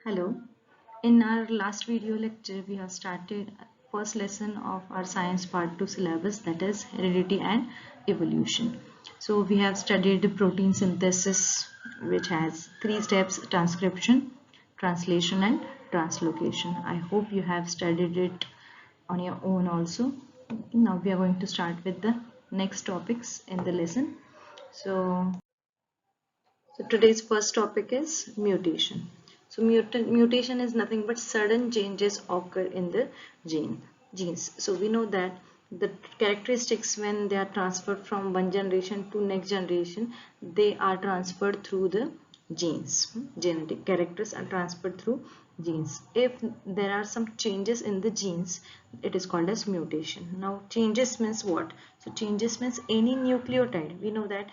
Hello. In our last video lecture, we have started first lesson of our science part 2 syllabus, that is heredity and evolution. So we have studied the protein synthesis, which has three steps: transcription, translation and translocation. I hope you have studied it on your own also. Now we are going to start with the next topics in the lesson. So today's first topic is mutation. So mutation is nothing but sudden changes occur in the genes. So we know that the characteristics, when they are transferred from one generation to next generation, they are transferred through the genes. Genetic characters are transferred through genes. If there are some changes in the genes, it is called as mutation. Now changes means what? So changes means any nucleotide. We know that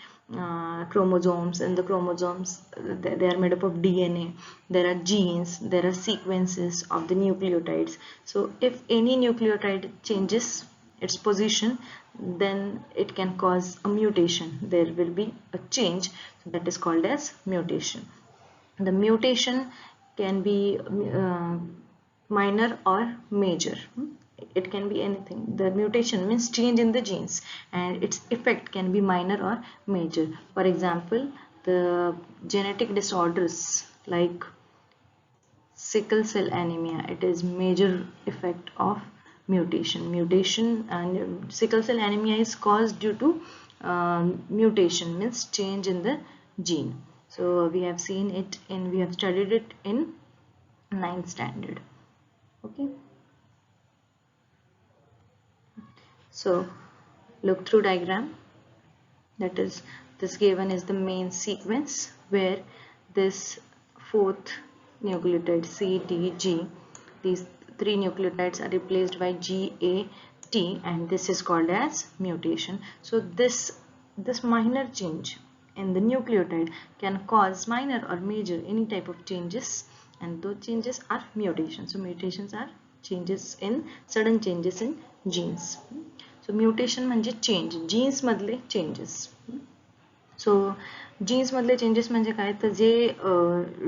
chromosomes, and the chromosomes, they are made up of DNA. There are genes, there are sequences of the nucleotides. So if any nucleotide changes its position, then it can cause a mutation. There will be a change, that is called as mutation. The mutation can be minor or major. It can be anything. The mutation means change in the genes, and its effect can be minor or major. For example, the genetic disorders like sickle cell anemia, it is major effect of mutation. And sickle cell anemia is caused due to mutation, means change in the gene. So we have seen it in, we have studied it in ninth standard. Okay, so look through diagram. That is, this given is the main sequence where this fourth nucleotide C, T, G, these three nucleotides are replaced by G, A, T, and this is called as mutation. So this minor change in the nucleotide can cause minor or major any type of changes, and those changes are mutations. So mutations are changes in, sudden changes in genes. So mutation म्हणजे change, jeans मधले changes. सो jeans मधले changes म्हणजे काय, तर जे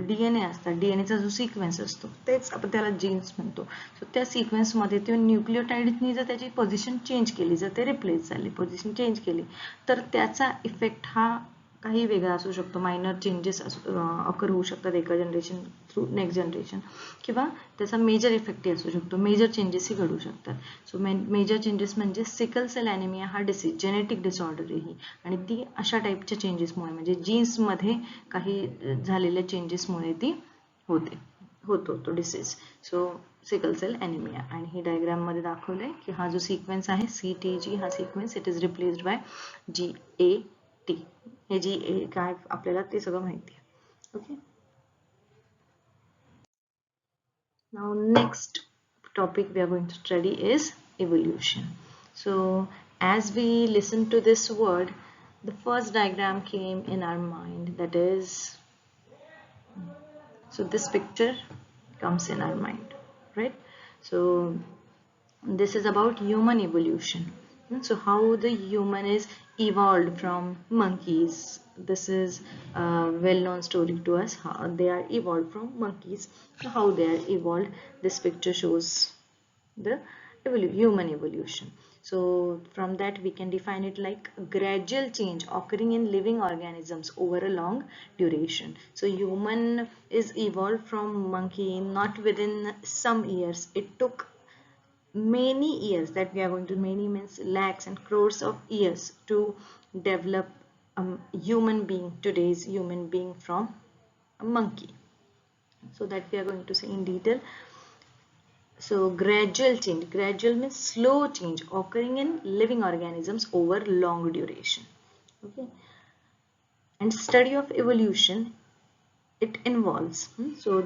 DNA असतात, डीएनएचा जो sequence असतो तेच आपण त्याला जीन्स म्हणतो. सो त्या सिक्वेन्समध्ये ते न्यूक्लिओटाइडनी जर त्याची पोझिशन चेंज केली, जर ते रिप्लेस झाले, पोझिशन चेंज केली, तर त्याचा इफेक्ट हा काही वेगळा असू शकतो. मायनर चेंजेस अकर होऊ शकतात एका जनरेशन थ्रू नेक्स्ट जनरेशन, किंवा त्याचा मेजर इफेक्टही असू शकतो, मेजर चेंजेसही घडू शकतात. सो मेजर चेंजेस म्हणजे सिकल सेल ॲनिमिया हा डिसीज, जेनेटिक डिसऑर्डर ही, आणि ती अशा टाईपच्या चेंजेसमुळे, म्हणजे जीन्समध्ये काही झालेल्या चेंजेसमुळे ती होतो तो डिसीज. सो सिकल सेल ॲनिमिया. आणि ही डायग्राम मध्ये दाखवलंय की हा जो सिक्वेन्स आहे CTG, हा sequence it is replaced by GAT. हे GA काय आपल्याला ते सगळं माहिती आहे. Okay, now next topic we are going to study is evolution. So as we listen to this word, the first diagram came in our mind, that is, so this picture comes in our mind, right? So this is about human evolution. So how the human is evolved from monkeys. This is a well-known story to us, how they are evolved from monkeys. So how they are evolved, this picture shows the human evolution. So from that we can define it like a gradual change occurring in living organisms over a long duration. So human is evolved from monkey not within some years. It took many years, that we are going to, many means lakhs and crores of years, to develop a human being, today's human being, from a monkey. So that we are going to say in detail. So gradual change, gradual means slow change occurring in living organisms over long duration. Okay, and study of evolution, it involves, so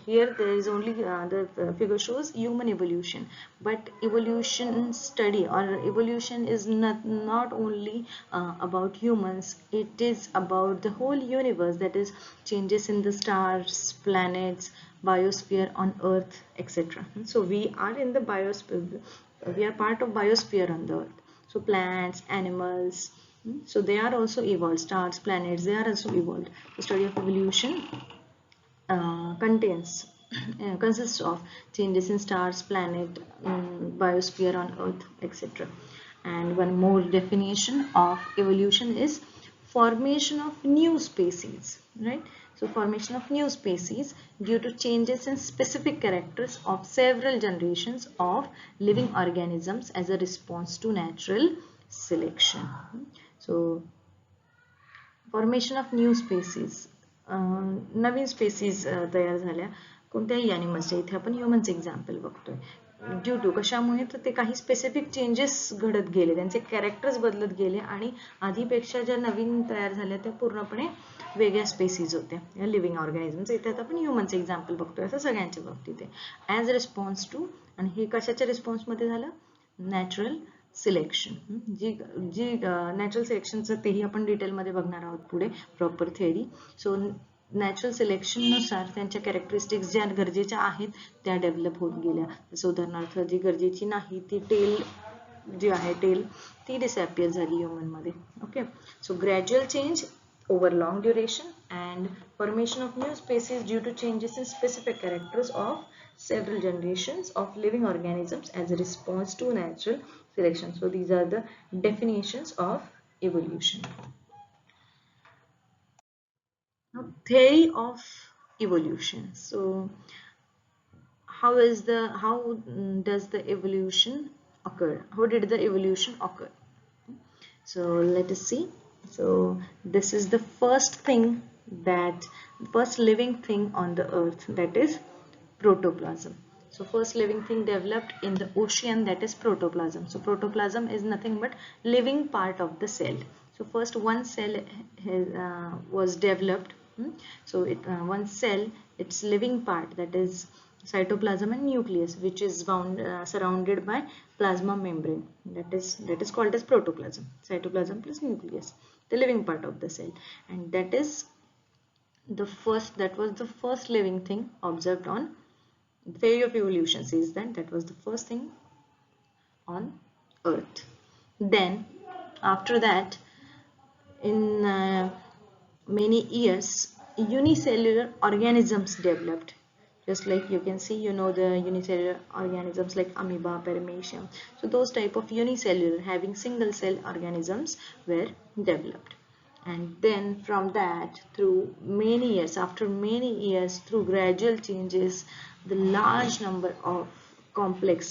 here there is only the figure shows human evolution, but evolution study or evolution is not only about humans, it is about the whole universe, that is changes in the stars, planets, biosphere on earth, etc. So we are in the biosphere, we are part of biosphere on the earth. So plants, animals, so they are also evolved. Stars, planets, they are also evolved. The study of evolution contains consists of changes in stars, planet, biosphere on Earth, etc. And one more definition of evolution is formation of new species, right? So formation of new species due to changes in specific characters of several generations of living organisms as a response to natural selection. So formation of new species, Naveen species तयार झाल्या कोणत्याही ॲनिमल्सच्या. इथे आपण humans example बघतोय. Due to कशामुळे, तर ते काही स्पेसिफिक चेंजेस घडत गेले, त्यांचे कॅरेक्टर्स बदलत गेले आणि आधीपेक्षा ज्या नवीन तयार झाल्या त्या पूर्णपणे वेगळ्या स्पेसीज होत्या या लिव्हिंग ऑर्गॅनिझम्स. इथे आता आपण ह्युमन्स एक्झाम्पल बघतोय, असं सगळ्यांच्या बाबतीत आहे. ॲज रिस्पॉन्स टू, आणि हे कशाच्या रिस्पॉन्समध्ये झालं, नॅचरल सिलेक्शन. जी जी नॅचरल सिलेक्शनचं तेही आपण डिटेलमध्ये बघणार आहोत पुढे, प्रॉपर थेअरी. सो नॅचरल सिलेक्शननुसार त्यांच्या कॅरेक्टरिस्टिक्स ज्या गरजेच्या आहेत त्या डेव्हलप होत गेल्या. जसं उदाहरणार्थ जी गरजेची नाही ती टेल जी आहे टेल ती डिसअपियर झाली ह्युमनमध्ये. Okay, so gradual change over long duration and formation of new species due to changes in specific characters of several generations of living organisms as a response to natural selection. So these are the definitions of evolution. Now theory of evolution. So does the evolution occur? How did the evolution occur? So let us see. So this is the first living thing on the earth, that is protoplasm. So first living thing developed in the ocean, that is protoplasm. So protoplasm is nothing but living part of the cell. So first one cell was developed. So one cell, its living part, that is cytoplasm and nucleus, which is surrounded by plasma membrane, that is called as protoplasm. Cytoplasm plus nucleus, the living part of the cell, and that was the first living thing observed on. Theory of evolution says that was the first thing on earth. Then after that, in many years, unicellular organisms developed. Just like you can see, the unicellular organisms like amoeba, paramecium. So those type of unicellular, having single cell organisms were developed. And then from that, through many years, after many years, through gradual changes, the large number of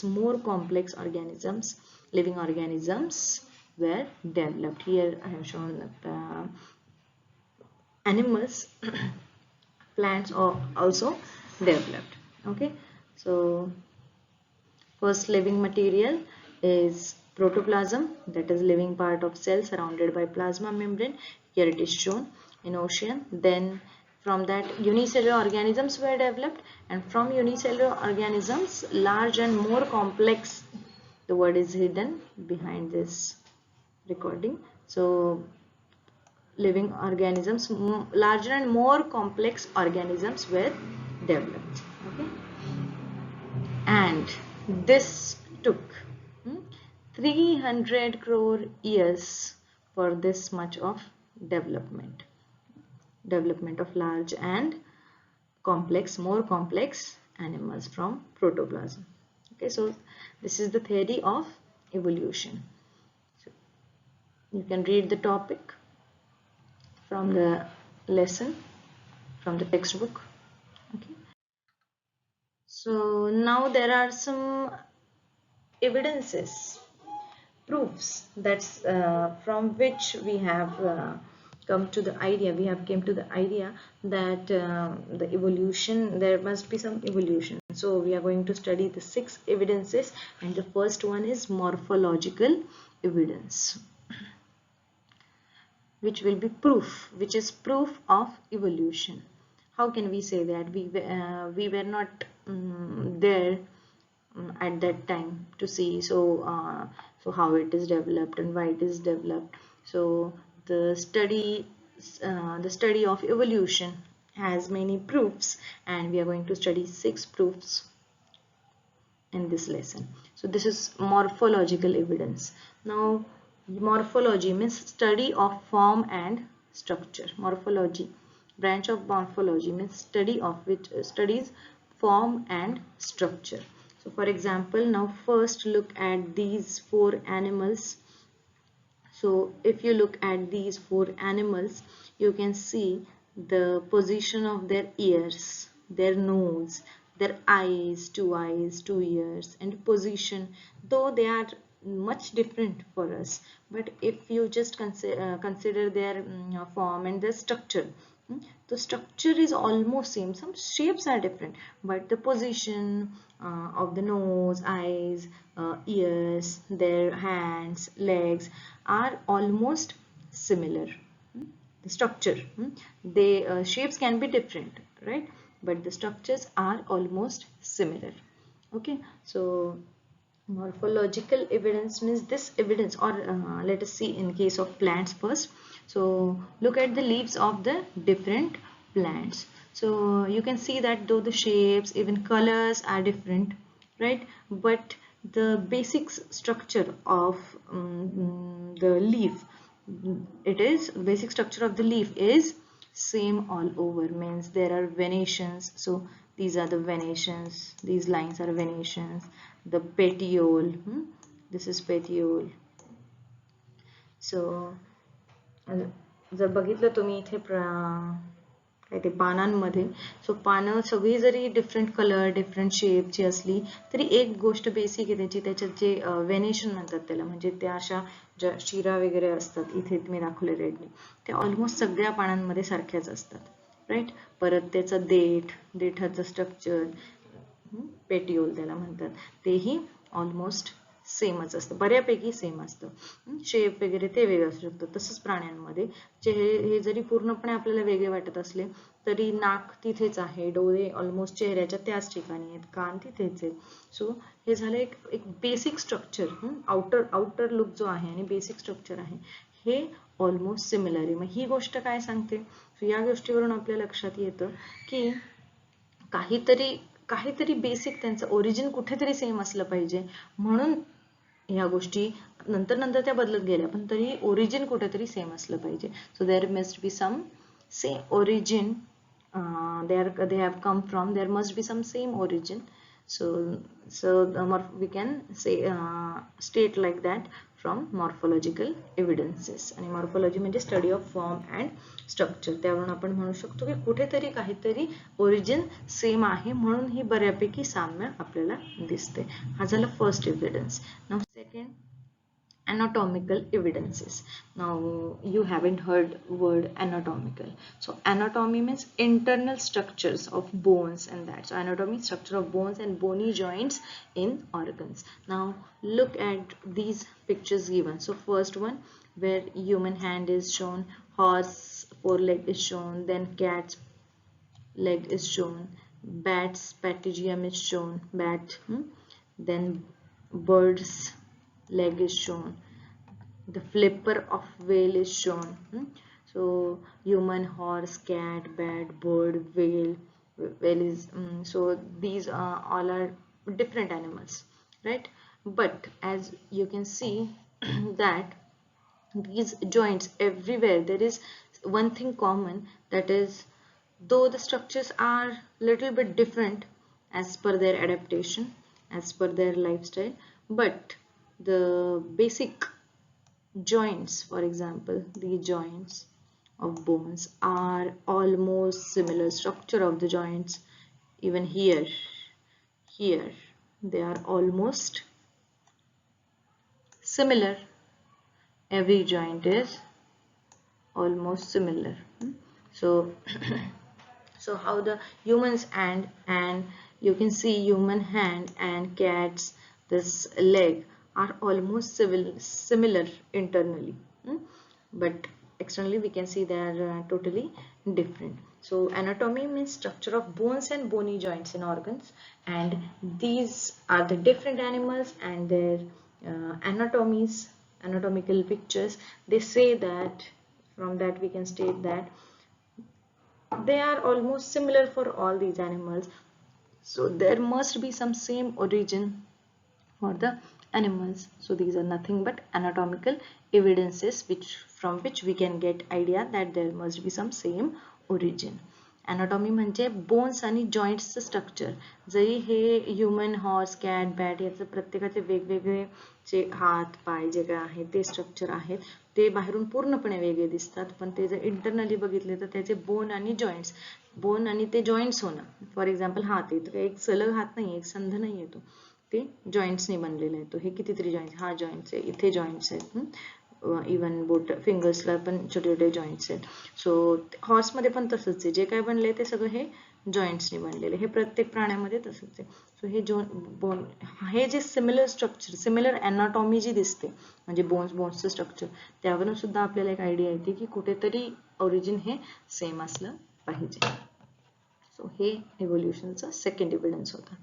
more complex organisms, living organisms were developed. Here I have shown animals, plants are also developed. Okay, so first living material is protoplasm, that is living part of cell surrounded by plasma membrane. Here it is shown in ocean. Then from that, unicellular organisms were developed, and from unicellular organisms, large and more complex, the word is hidden behind this recording. So living organisms, larger and more complex organisms were developed. Okay, and this took 300 crore years for this much of development of large and more complex animals from protoplasm. Okay, so this is the theory of evolution. So you can read the topic from the lesson, from the textbook. Okay, so now there are some evidences, proofs, that's from which we have came to the idea that the evolution, there must be some evolution. So we are going to study the 6 evidences, and the first one is morphological evidence, which will be proof, which is proof of evolution. How can we say that? We were not there at that time to see, so how it is developed and why it is developed. So the study of evolution has many proofs, and we are going to study 6 proofs in this lesson. So this is morphological evidence. Now morphology means study of form and structure. Morphology, branch of morphology, means study of which studies form and structure. So for example, now first look at these four animals. So if you look at these four animals, you can see the position of their ears, their nose, their eyes, two ears, and position, though they are much different for us. But if you just consider their form and their structure, the structure is almost same. Some shapes are different, but the position of the nose, eyes, ears, their hands, legs are almost similar. The structure, they shapes can be different, right? But the structures are almost similar. Okay, so morphological evidence means this evidence, or let us see in case of plants first. So look at the leaves of the different plants. So you can see that though the shapes, even colors are different, right? But the basic structure of the leaf, it is basic structure of the leaf is same all over, means there are venations. So these are the venations, these lines are venations, the petiole, this is petiole. So जर बघितलं तुम्ही इथे काय ते पानांमध्ये, सो पानं सगळी जरी different colour different शेपची असली तरी एक गोष्ट बेसिक आहे त्याची, त्याच्यात जे वेनेशन म्हणतात त्याला, म्हणजे त्या अशा ज्या शिरा वगैरे असतात इथे मी दाखवले रेडनी, त्या ऑलमोस्ट सगळ्या पानांमध्ये सारख्याच असतात, राईट. परत त्याचं देठाचं स्ट्रक्चर, पेटिओल त्याला म्हणतात, तेही ऑलमोस्ट सेमच असतं, बऱ्यापैकी सेम असतं. शेप वगैरे ते वेगळं असू शकतं. तसंच प्राण्यांमध्ये हे जरी पूर्णपणे आपल्याला वेगळे वाटत असले तरी नाक तिथेच आहे, डोळे ऑलमोस्ट चेहऱ्याच्या त्याच ठिकाणी आहेत, कान तिथेच आहेत. सो हे झालं एक बेसिक स्ट्रक्चर, आउटर लुक जो आहे आणि बेसिक स्ट्रक्चर आहे हे ऑलमोस्ट सिमिलर आहे. मग ही गोष्ट काय सांगते? सो या गोष्टीवरून आपल्या लक्षात येतं की काहीतरी बेसिक त्यांचं ओरिजिन कुठेतरी सेम असलं पाहिजे, म्हणून ह्या गोष्टी नंतर त्या बदलत गेल्या, पण तरी ओरिजिन कुठेतरी सेम असलं पाहिजे. So there must be some same origin, they have come from, there must be some same origin. So we can say state like that from morphological evidences. आणि मॉर्फोलॉजी म्हणजे study of form and structure, त्यावरून आपण म्हणू शकतो की कुठेतरी काहीतरी origin same आहे, म्हणून ही बऱ्यापैकी साम्य आपल्याला दिसते. हा झाला first evidence. Now second, anatomical evidences. Now you haven't heard word anatomical. So anatomy means internal structures of bones and that. So anatomy, structure of bones and bony joints in organs. Now look at these pictures given. So first one where human hand is shown, horse foreleg is shown, then cat's leg is shown, bat's patagium is shown, then bird's leg is shown, the flipper of whale is shown. So human, horse, cat, bat, bird, whale is so these all are different animals, right? But as you can see that these joints everywhere, there is one thing common, that is though the structures are little bit different as per their adaptation, as per their lifestyle, but the basic joints, for example the joints of bones are almost similar. Structure of the joints, even here they are almost similar. Every joint is almost similar. So so how the humans and you can see human hand and cat's this leg are almost similar internally, but externally we can see they are totally different. So anatomy means structure of bones and bony joints in organs, and these are the different animals and their anatomical pictures. They say that from that we can state that they are almost similar for all these animals, so there must be some same origin for the animals. So these are nothing but anatomical evidences from which we can get idea that there must be some same origin. Anatomy म्हणजे bones आणि जॉईंट्सचं structure. जरी हे human, horse, cat, bat याचं प्रत्येकाचे वेगवेगळे जे हात पाय जे काय आहे ते structure आहेत ते बाहेरून पूर्णपणे वेगळे दिसतात, पण ते जर इंटरनली बघितले तर त्याचे बोन आणि जॉईंट्स, बोन आणि ते जॉईंट्स होणं. फॉर एक्झाम्पल हात आहे तर एक सलग हात नाही, एक संध नाही येतो, ते जॉईंट्सने बनलेला आहे. तो हे कितीतरी जॉईंट्स, हा जॉईंट्स आहे, इथे जॉईंट्स आहेत, इवन बोट फिंगर्सला पण छोटे छोटे जॉईंट्स आहेत. सो हॉर्समध्ये पण तसंच आहे, जे काय बनले ते सगळं हे जॉईंट्सने बनलेले, हे प्रत्येक प्राण्यामध्ये तसंच आहे. सो हे बोन, हे जे सिमिलर स्ट्रक्चर, सिमिलर अनाटॉमी जी दिसते म्हणजे बोन्सचं स्ट्रक्चर, त्यावरून सुद्धा आपल्याला एक आयडिया येते की कुठेतरी ओरिजिन हे सेम असलं पाहिजे. सो हे इव्होल्युशनचा सेकंड एव्हिडन्स होता.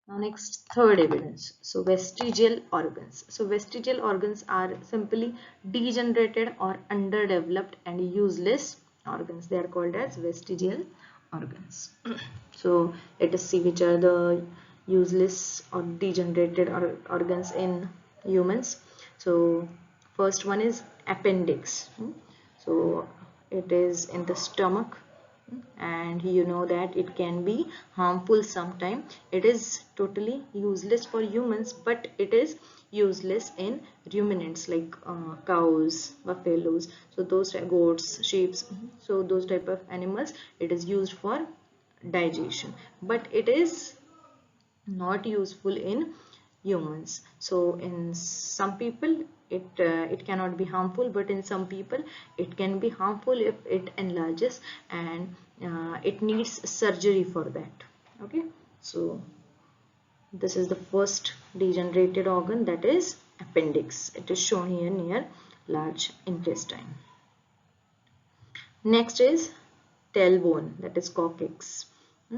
Now next, third evidence. So vestigial organs. So vestigial organs are simply degenerated or underdeveloped and useless organs. They are called as vestigial organs. So let us see which are the useless or degenerated organs in humans. So first one is appendix. So it is in the stomach, and you know that it can be harmful sometimes. It is totally useless for humans, but it is useless in ruminants like cows, buffaloes, so those goats, sheep, so those type of animals, it is used for digestion, but it is not useful in humans. So in some people it cannot be harmful, but in some people it can be harmful if it enlarges, and it needs surgery for that. Okay, so this is the first degenerated organ, that is appendix. It is shown here near large intestine. Next is tailbone, that is coccyx.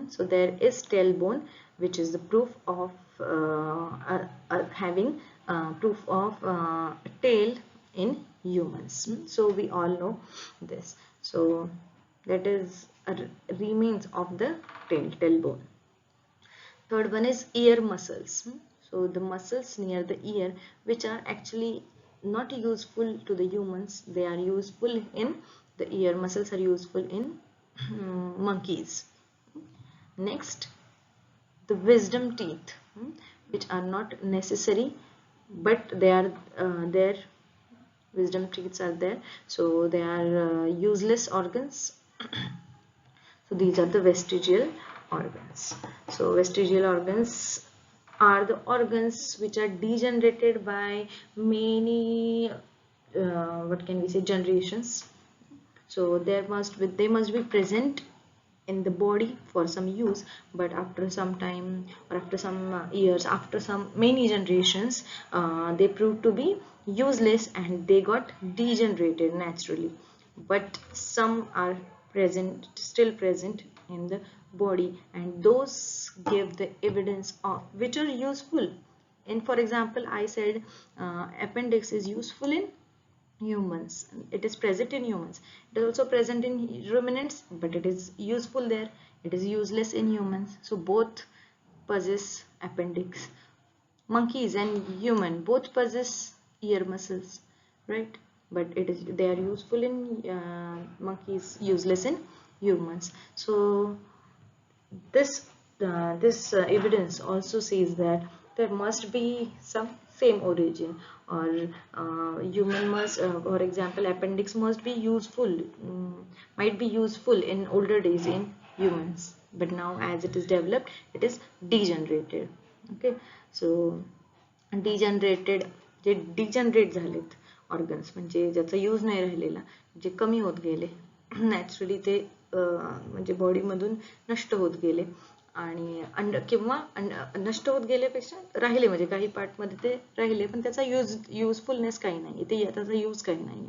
So there is tailbone, which is the proof of having proof of tail in humans. So we all know this. So that is remains of the tailbone. Third one is ear muscles. So the muscles near the ear, which are actually not useful to the humans, they are useful in the ear muscles are useful in monkeys. Next, the wisdom teeth, which are not necessary, but they are there. Wisdom teeth are there, so they are useless organs. So these are the vestigial organs. So vestigial organs are the organs which are degenerated by many what can we say, generations. So they must be present in the body for some use, but after some time or after some years, after some many generations, they proved to be useless and they got degenerated naturally, but some are still present in the body, and those give the evidence of which are useful. And for example, I said appendix is useful in humans, it is present in humans, it is also present in ruminants, but it is useful there, it is useless in humans. So both possess appendix. Monkeys and human both possess ear muscles, right? But they are useful in monkeys, useless in humans. So this evidence also says that there must be some same origin, or human must, for example, appendix must be useful, might be useful in older days in humans, but now as it is developed, it is degenerated. Okay, so degenerated, J degenerate झालेत organs, म्हणजे ज्याचा use नाही राहिलेला, जे कमी होत गेले naturally, ते म्हणजे बॉडीमधून नष्ट होत गेले, आणि किंवा नष्ट होत गेल्यापेक्षा राहिले, म्हणजे काही पार्टमध्ये ते राहिले पण त्याचा युजफुलनेस काही नाही, ते त्याचा यूज काही नाही,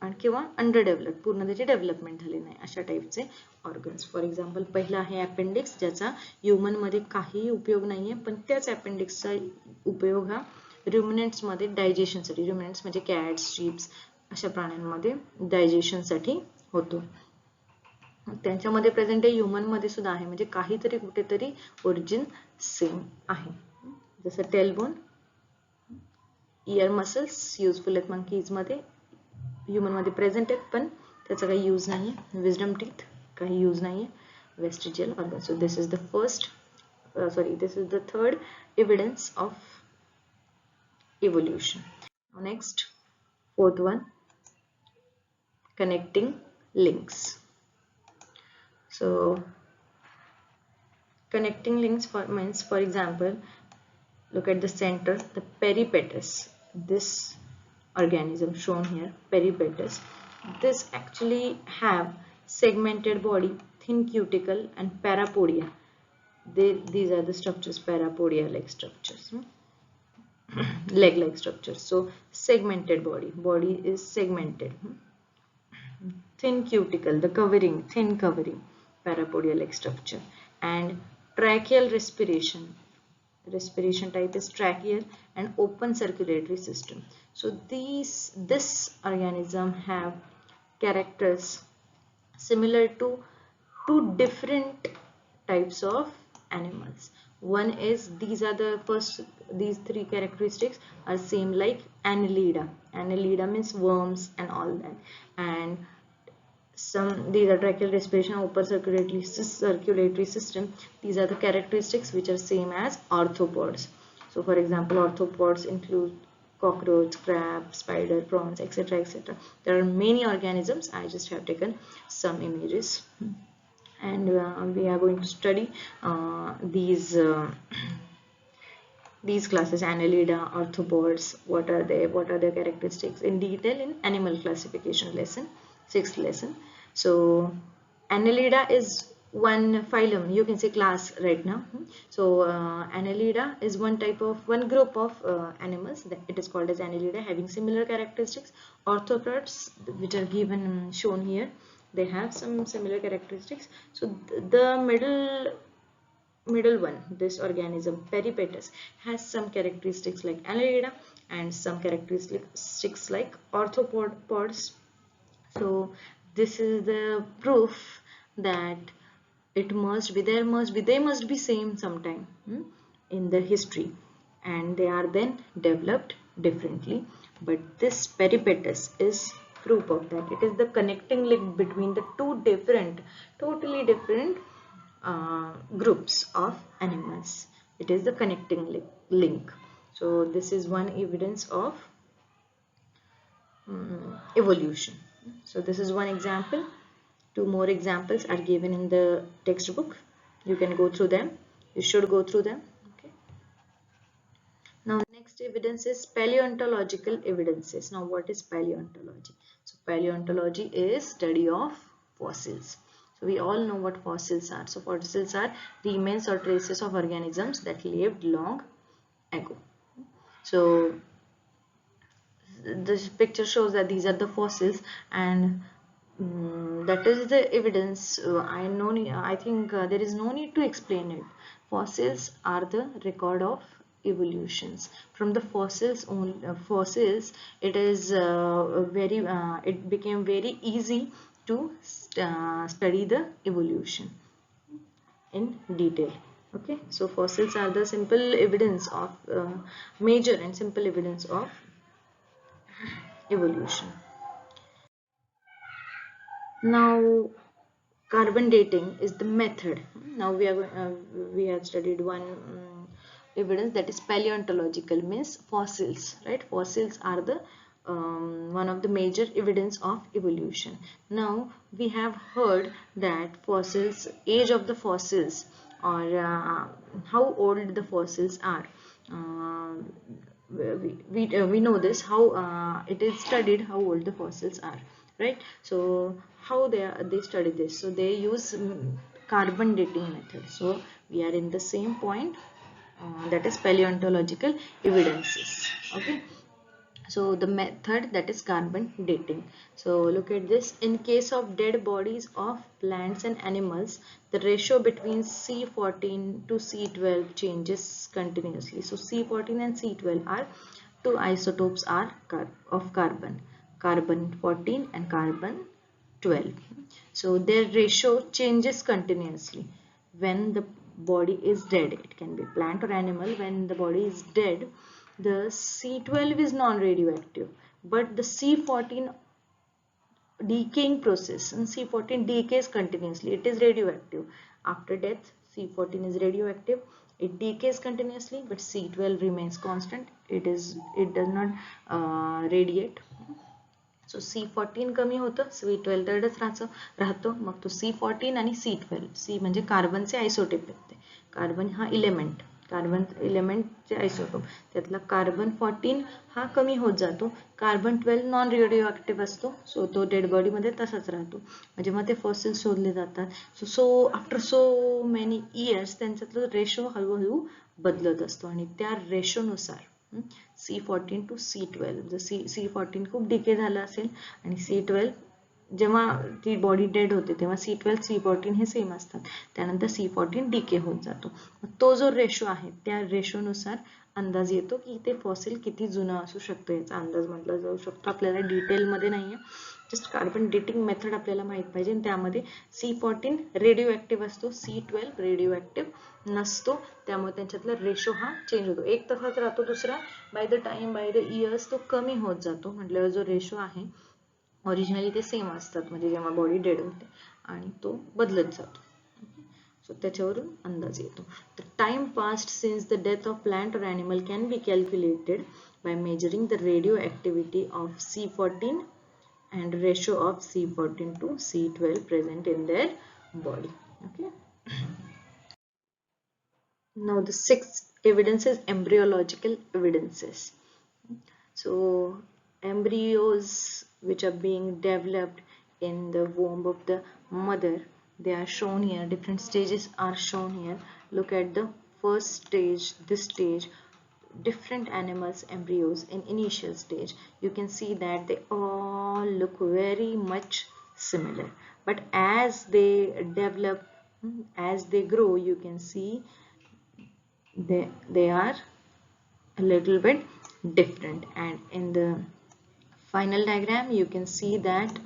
आणि किंवा अंडर डेव्हलप, पूर्ण त्याची डेव्हलपमेंट झाली नाही, अशा टाईपचे ऑर्गन्स. फॉर एक्झाम्पल पहिला आहे अपेंडिक्स, ज्याचा ह्युमनमध्ये काही उपयोग नाहीये, पण त्याच अपेंडिक्सचा उपयोग हा रुमिनंट्समध्ये डायजेशनसाठी, रुमिनंट्स म्हणजे कॅट्स, शीप्स अशा प्राण्यांमध्ये डायजेशनसाठी होतो. त्यांच्यामध्ये प्रेझेंट आहे, ह्युमनमध्ये सुद्धा आहे, म्हणजे काहीतरी कुठेतरी ओरिजिन सेम आहे. जसं टेलबोन, इयर मसल्स युजफुल आहेत मंकीजमध्ये, ह्युमनमध्ये प्रेझेंट आहेत पण त्याचा काही यूज नाही. विजडम टीथ काही यूज नाही आहे vestigial organ. So this is the first this is the third evidence of evolution. Next, fourth one, connecting links. So connecting links means, for example, look at the center, the peripatus, this organism shown here, peripatus, this actually have segmented body, thin cuticle and parapodia. These are the structures, parapodia like structures, leg like structures. So segmented body is segmented, thin cuticle, the covering, thin covering, parapodia like structure, and tracheal respiration type is tracheal and open circulatory system. So this organism have characters similar to two different types of animals. One is, these are the first, these three characteristics are same like annelida. Annelida means worms and all that, and these are tracheal respiration, open circulatory system. These are the characteristics which are same as arthropods. So for example, arthropods include cockroach, crab, spider, prawns, etc., etc. There are many organisms. I just have taken some images, and we are going to study these classes, annelida, arthropods, what are they, what are their characteristics in detail in animal classification lesson, 6th lesson. So annelida is one phylum, you can say class right now. So annelida is one group of animals that it is called as annelida, having similar characteristics. Arthropods, which are given shown here, they have some similar characteristics. So the middle one, this organism peripatus, has some characteristics like annelida and some characteristics like arthropods. So this is the proof that it must be, they must be same sometime in the history, and they are then developed differently. But this peripatus is proof of that. It is the connecting link between the two different, totally different groups of animals. It is the connecting link. So this is one evidence of evolution. So this is one example. Two more examples are given in the textbook. You can go through them. You should go through them. Okay. Now next evidence is paleontological evidences. Now what is paleontology? So paleontology is study of fossils. So we all know what fossils are. So fossils are remains or traces of organisms that lived long ago. So this picture shows that these are the fossils, and that is the evidence. I think there is no need to explain it. Fossils are the record of evolutions. From the fossils it is it became very easy to study the evolution in detail. Okay, so fossils are the simple evidence of major and simple evidence of evolution. Now carbon dating is the method. Now we have studied one evidence, that is paleontological, means fossils, right? Fossils are the one of the major evidence of evolution. Now we have heard that fossils, age of the fossils, or how old the fossils are. We know this, how it is studied how old the fossils are, right? So how they study this? So they use carbon dating method. So we are in the same point, that is paleontological evidences. Okay, so the method, that is carbon dating. So look at this. In case of dead bodies of plants and animals, the ratio between C14 to C12 changes continuously. So C14 and C12 are two isotopes are of carbon, carbon 14 and carbon 12. So their ratio changes continuously when the body is dead. It can be plant or animal. When the body is dead, the C12 is non-radioactive, but the C14 decaying process, and C14 decays continuously. It is radioactive. After death, C14 is radioactive. It decays continuously, but C12 remains constant. It does not radiate. So C14 कमी होतं, C12 दरच राहतो. मग तो C14 आणि C12. C म्हणजे कार्बनचे isotope आहेत. Carbon हा element, carbon इलेमेंटचे isotope, त्यातला carbon 14 हा कमी होत जातो. कार्बन 12 नॉन रेडिओ असतो, सो तो डेड बॉडीमध्ये तसाच राहतो. म्हणजे मग ते फॉसिल शोधले जातात. So after so many years त्यांच्यातलं रेशो हळूहळू बदलत असतो आणि त्या रेशोनुसार C14 टू C12, जर C14 खूप डिके झालं असेल आणि C12 जेव्हा ती बॉडी डेड होते तेव्हा C12 C14 हे सेम असतात. त्यानंतर C14 डिके होत जातो. तो जो रेशो आहे त्या रेशोनुसार अंदाज येतो की ते फॉसिल किती जुनं असू शकतं, याचा अंदाज म्हटला जाऊ शकतो. आपल्याला डिटेलमध्ये नाहीये, जस्ट कार्बन डेटिंग मेथड आपल्याला माहित पाहिजे. त्यामध्ये C14 रेडिओ ऍक्टिव्ह असतो, C12 रेडिओ ऍक्टिव्ह नसतो. त्यामुळे त्यांच्यातला रेशो हा चेंज होतो. एक तसाच राहतो, दुसरा बाय द इयर्स तो कमी होत जातो. म्हटल्यावर जो रेशो आहे ओरिजिनली ते सेम असतात, म्हणजे जेव्हा बॉडी डेड होते आणि तो बदलत जातो. सो त्याच्यावरून अंदाज येतो. The time passed since the death of plant or animal can be calculated by measuring the radioactivity of C14 and ratio of C14 to C12 present in their body. Okay. Now the sixth evidence is embryological evidences. So embryos which are being developed in the womb of the mother, they are shown here. Different stages are shown here. Look at the first stage, this stage. Different animals embryos in initial stage, you can see that they all look very much similar, but as they develop, as they grow, you can see they are a little bit different, and in the final diagram you can see that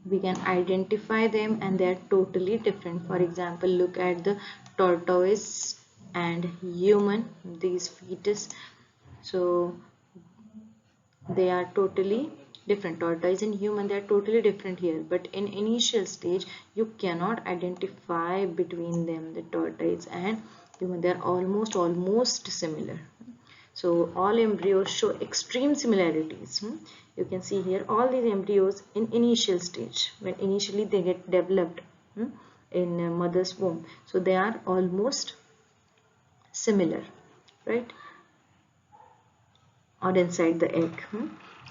we can identify them and they are totally different. For example, look at the tortoise and human, these fetus. So they are totally different. Tortoise and human, they are totally different here, but in initial stage you cannot identify between them. The tortoise and human, they are almost similar. So all embryos show extreme similarities. You can see here all these embryos in initial stage, when initially they get developed in mother's womb, so they are almost similar, right, or inside the egg.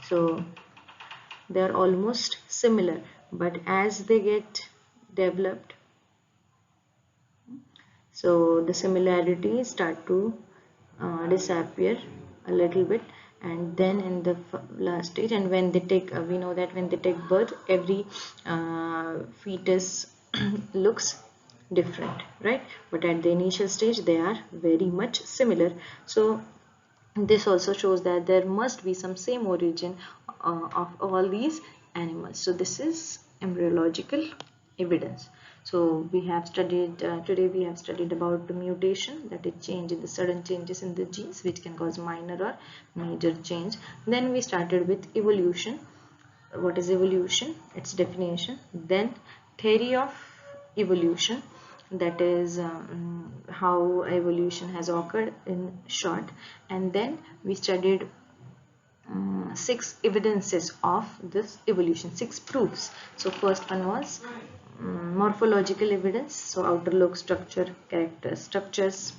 So they are almost similar, but as they get developed, so the similarities start to disappear a little bit, and then in the last stage, and when they take we know that when they take birth, every fetus looks different, right, but at the initial stage they are very much similar. So this also shows that there must be some same origin of all these animals. So this is embryological evidence. So we have studied today we have studied about the mutation, that is change in the sudden changes in the genes which can cause minor or major change. Then we started with evolution. What is evolution? Its definition. Then theory of evolution, that is how evolution has occurred in short. And then we studied 6 evidences of this evolution, 6 proofs. So first one was morphological evidence, so outer look, structure, character, structures,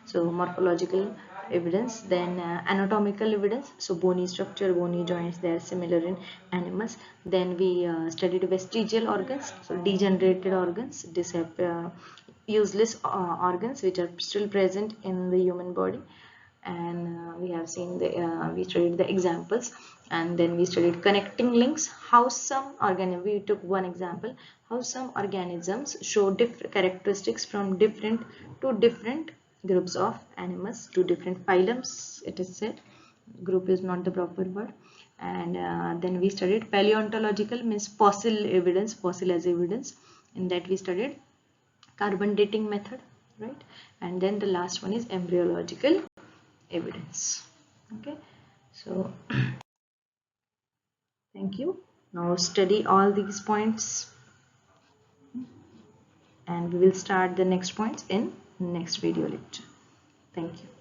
so morphological evidence. Then anatomical evidence, so bony structure, bony joints, they are similar in animals. Then we studied vestigial organs, so degenerated organs, useless organs which are still present in the human body. And we have seen the we studied the examples, and then we studied connecting links, how some we took one example, how some organisms show different characteristics from different groups of animals, to different phylums, it is said. Group is not the proper word. And then we studied paleontological, means fossil evidence, fossil as evidence. In that we studied carbon dating method, right? And then the last one is embryological evidence. Okay, so thank you. Now study all these points, and we will start the next points in next video lecture. Thank you.